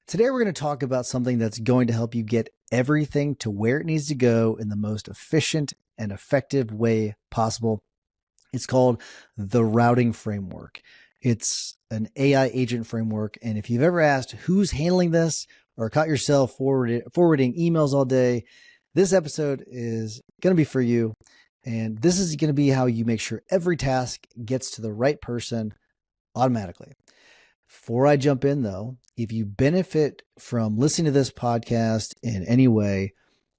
Today, we're going to talk about something that's going to help you get everything to where it needs to go in the most efficient and effective way possible. It's called the routing framework. It's an AI agent framework. And if you've ever asked who's handling this or caught yourself forwarding emails all day, this episode is going to be for you. And this is going to be how you make sure every task gets to the right person automatically. Before I jump in, though, if you benefit from listening to this podcast in any way,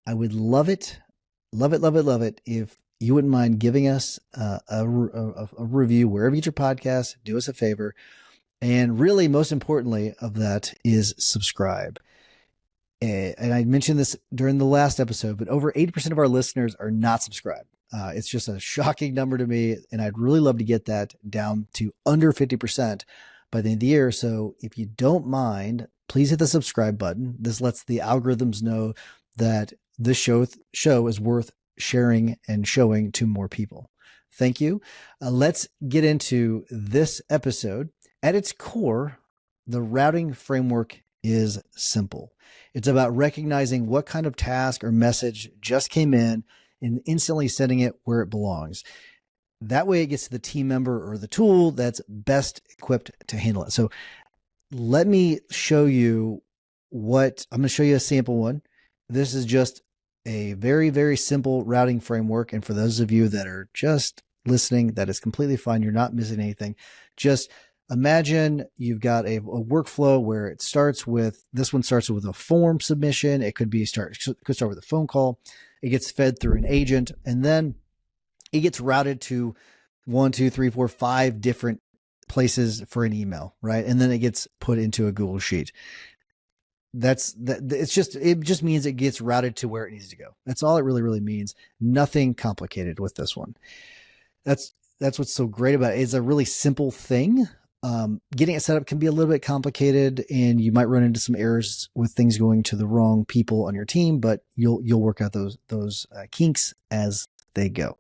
I would love it if you wouldn't mind giving us a review wherever you get your podcast. Do us a favor. And really, most importantly of that is subscribe. And I mentioned this during the last episode, but over 80% of our listeners are not subscribed. It's just a shocking number to me, and I'd really love to get that down to under 50% by the end of the year. So if you don't mind, please hit the subscribe button. This lets the algorithms know that this show is worth sharing and showing to more people. Thank you. Let's get into this episode. At its core, the routing framework is simple. It's about recognizing what kind of task or message just came in and instantly sending it where it belongs. That way it gets to the team member or the tool that's best equipped to handle it. So let me show you I'm going to show you a sample one. This is just a very, very simple routing framework. And for those of you that are just listening, that is completely fine. You're not missing anything. Just imagine you've got a workflow where this one starts with a form submission. It could start with a phone call. It gets fed through an agent, and then it gets routed to 1, 2, 3, 4, 5 different places for an email, right? And then it gets put into a Google Sheet. It just means it gets routed to where it needs to go. That's all it really, really means. Nothing complicated with this one. That's what's so great about it. It's a really simple thing. Getting it set up can be a little bit complicated, and you might run into some errors with things going to the wrong people on your team, but you'll work out those kinks as they go.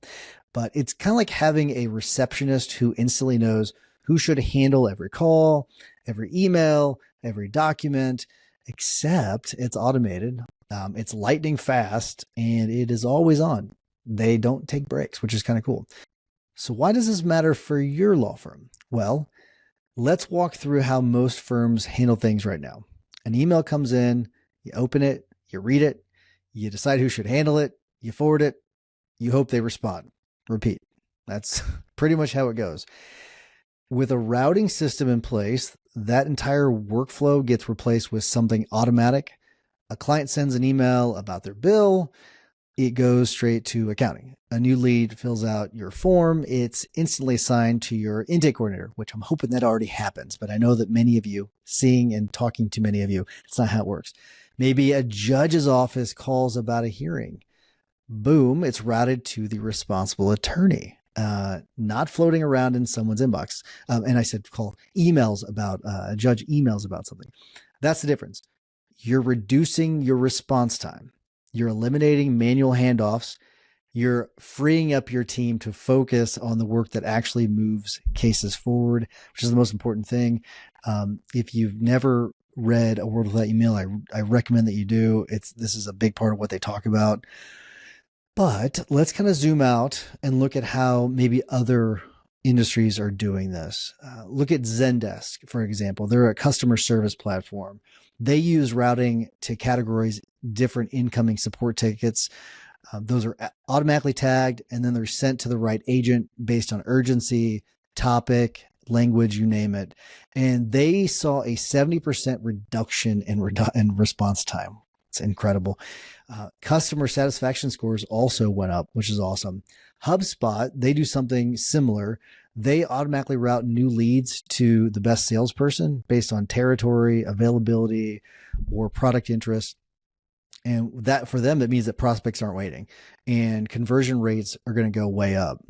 But it's kind of like having a receptionist who instantly knows who should handle every call, every email, every document, except it's automated. It's lightning fast, and it is always on. They don't take breaks, which is kind of cool. So why does this matter for your law firm? Well, let's walk through how most firms handle things right now. An email comes in, you open it, you read it, you decide who should handle it, you forward it, you hope they respond. Repeat. That's pretty much how it goes. With a routing system in place, that entire workflow gets replaced with something automatic. A client sends an email about their bill. It goes straight to accounting. A new lead fills out your form. It's instantly assigned to your intake coordinator, which I'm hoping that already happens. But I know that many of you, seeing and talking to many of you, it's not how it works. Maybe a judge's office calls about a hearing. Boom, it's routed to the responsible attorney, not floating around in someone's inbox. And I said call emails about, a judge emails about something. That's the difference. You're reducing your response time. You're eliminating manual handoffs. You're freeing up your team to focus on the work that actually moves cases forward, which is the most important thing. If you've never read A World Without Email, I recommend that you do. This is a big part of what they talk about. But let's kind of zoom out and look at how maybe other industries are doing this. Look at Zendesk, for example. They're a customer service platform. They use routing to categorize different incoming support tickets. Those are automatically tagged, and then they're sent to the right agent based on urgency, topic, language, you name it. And they saw a 70% reduction in response time. It's incredible. Customer satisfaction scores also went up, which is awesome. HubSpot, they do something similar. They automatically route new leads to the best salesperson based on territory, availability, or product interest. And that for them, that means that prospects aren't waiting, and conversion rates are going to go way up.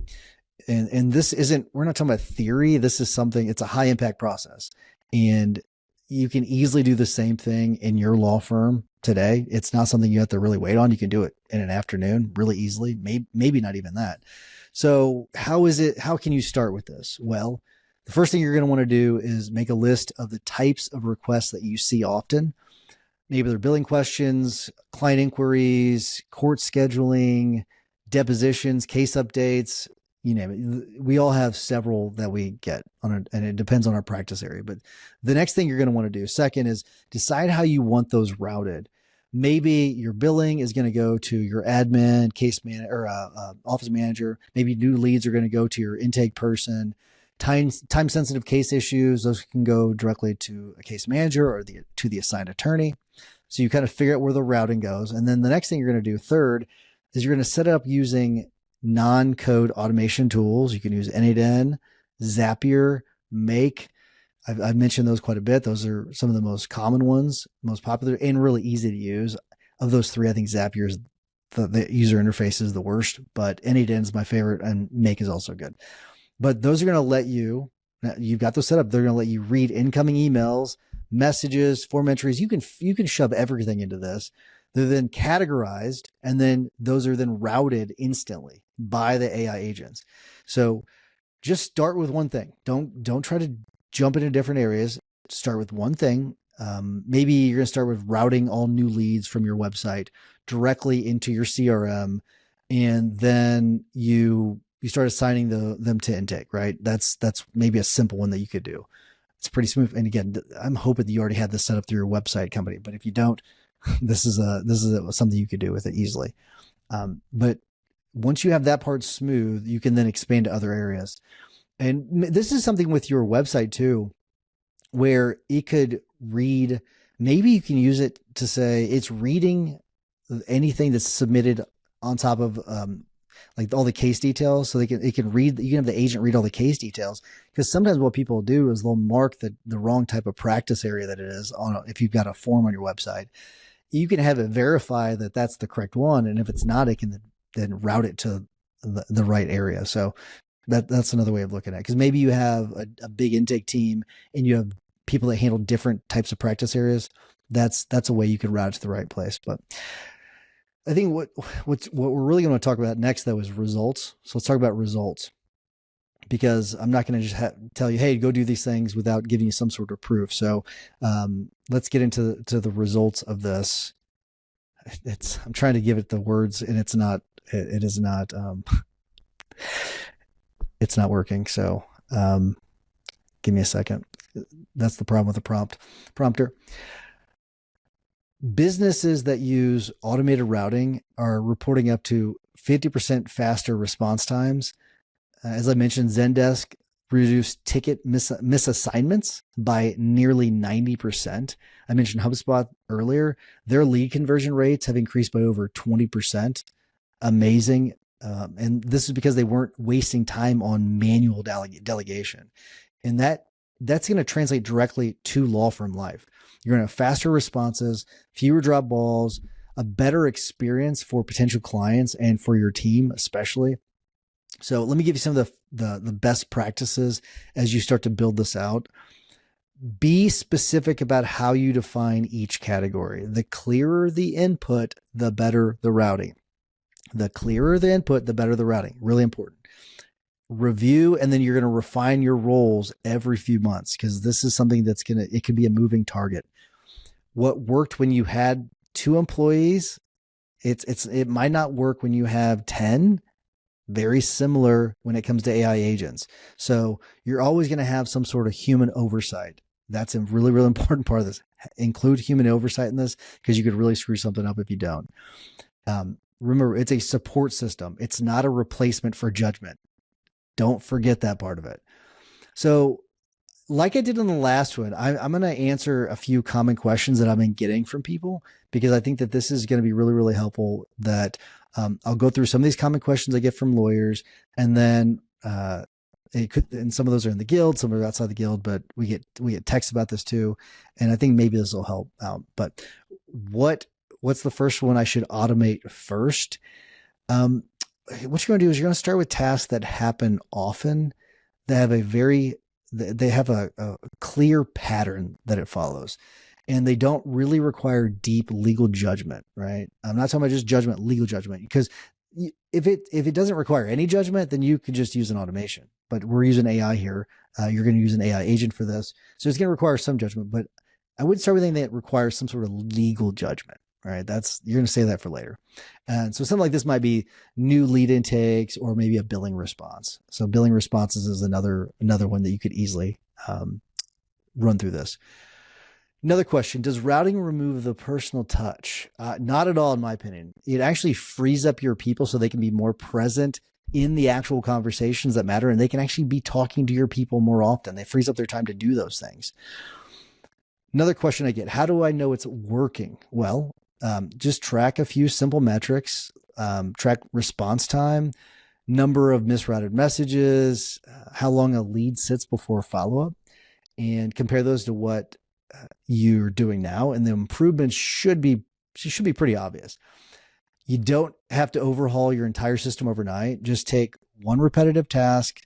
And this isn't, we're not talking about theory. This is something, it's a high impact process. And you can easily do the same thing in your law firm today. It's not something you have to really wait on. You can do it in an afternoon really easily, maybe not even that. So how can you start with this? Well, the first thing you're going to want to do is make a list of the types of requests that you see often. maybe they're billing questions, client inquiries, court scheduling, depositions, case updates, you name it. We all have several that we get and it depends on our practice area. But the next thing you're going to want to do second is decide how you want those routed. Maybe your billing is going to go to your admin, case man, or office manager. Maybe new leads are going to go to your intake person. Time sensitive case issues, those can go directly to a case manager or to the assigned attorney. So you kind of figure out where the routing goes. And then the next thing you're going to do third is you're going to set it up using non-code automation tools. You can use N8N, Zapier, Make. I've mentioned those quite a bit. Those are some of the most common ones, most popular, and really easy to use. Of those three, I think Zapier is the user interface is the worst, but N8N is my favorite, and Make is also good. But those are going to let you've got those set up. They're going to let you read incoming emails, messages, form entries. You can shove everything into this. They're then categorized, and then those are then routed instantly by the AI agents. So just start with one thing. Don't try to jump into different areas. Start with one thing. Maybe you're going to start with routing all new leads from your website directly into your CRM, and then you start assigning them to intake, right? That's maybe a simple one that you could do. It's pretty smooth. And again, I'm hoping that you already had this set up through your website company, but if you don't, this is something you could do with it easily. But once you have that part smooth, you can then expand to other areas. And this is something with your website too, where it could read, maybe you can use it to say it's reading anything that's submitted on top of, like all the case details. So you can have the agent read all the case details, because sometimes what people do is they'll mark the wrong type of practice area that it is if you've got a form on your website. You can have it verify that that's the correct one. And if it's not, it can then route it to the right area. So that's another way of looking at it. Because maybe you have a big intake team and you have people that handle different types of practice areas. That's a way you can route it to the right place. But I think what we're really going to talk about next, though, is results. So let's talk about results, because I'm not going to just tell you, hey, go do these things without giving you some sort of proof. So let's get into the results of this. I'm trying to give it the words, and it's not working. So give me a second. That's the problem with the prompter. Businesses that use automated routing are reporting up to 50% faster response times. As I mentioned, Zendesk reduced ticket misassignments by nearly 90%. I mentioned HubSpot earlier. Their lead conversion rates have increased by over 20%. Amazing. And this is because they weren't wasting time on manual delegation. And that's going to translate directly to law firm life. You're going to have faster responses, fewer drop balls, a better experience for potential clients and for your team, especially. So let me give you some of the best practices as you start to build this out. Be specific about how you define each category. The clearer the input, the better the routing. The clearer the input, the better the routing. Really important. Review, and then you're going to refine your roles every few months, because this is something it could be a moving target. What worked when you had 2 employees, it might not work when you have 10. Very similar when it comes to AI agents. So you're always going to have some sort of human oversight. That's a really, really important part of this. Include human oversight in this, because you could really screw something up if you don't. Remember, it's a support system. It's not a replacement for judgment. Don't forget that part of it. So like I did in the last one, I'm going to answer a few common questions that I've been getting from people, because I think that this is going to be really, really helpful. That I'll go through some of these common questions I get from lawyers, and then and some of those are in the guild, some are outside the guild, but we get texts about this too. And I think maybe this will help out. But what's the first one I should automate first? What you're going to do is you're going to start with tasks that happen often, that have a clear pattern that it follows, and they don't really require deep legal judgment, right? I'm not talking about just judgment, legal judgment, because if it doesn't require any judgment, then you could just use an automation. But we're using AI here. You're going to use an AI agent for this. So it's going to require some judgment, but I wouldn't start with anything that requires some sort of legal judgment. All right. You're going to say that for later. And so something like this might be new lead intakes or maybe a billing response. So billing responses is another one that you could easily run through this. Another question, does routing remove the personal touch? Not at all, in my opinion. It actually frees up your people so they can be more present in the actual conversations that matter, and they can actually be talking to your people more often. It frees up their time to do those things. Another question I get, how do I know it's working? Well, just track a few simple metrics, track response time, number of misrouted messages, how long a lead sits before follow-up, and compare those to what you're doing now. And the improvements should be pretty obvious. You don't have to overhaul your entire system overnight. Just take one repetitive task,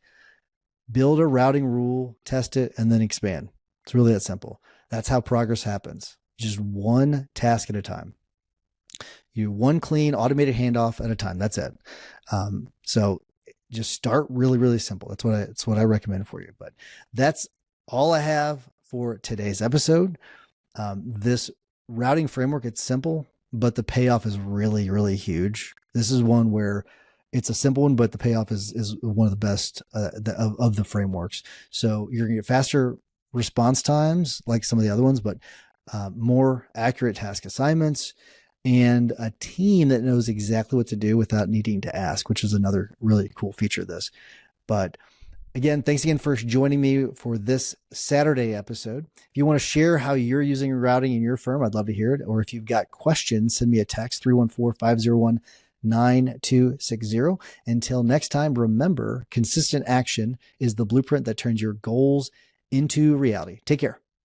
build a routing rule, test it, and then expand. It's really that simple. That's how progress happens. Just one task at a time. You do one clean automated handoff at a time. That's it. So just start really, really simple. That's what I recommend for you. But that's all I have for today's episode. This routing framework, it's simple, but the payoff is really, really huge. This is one where it's a simple one, but the payoff is one of the best of the frameworks. So you're going to get faster response times like some of the other ones, but more accurate task assignments and a team that knows exactly what to do without needing to ask, which is another really cool feature of this. But again, thanks again for joining me for this Saturday episode. If you want to share how you're using routing in your firm, I'd love to hear it. Or if you've got questions, send me a text, 314-501-9260. Until next time, remember, consistent action is the blueprint that turns your goals into reality. Take care.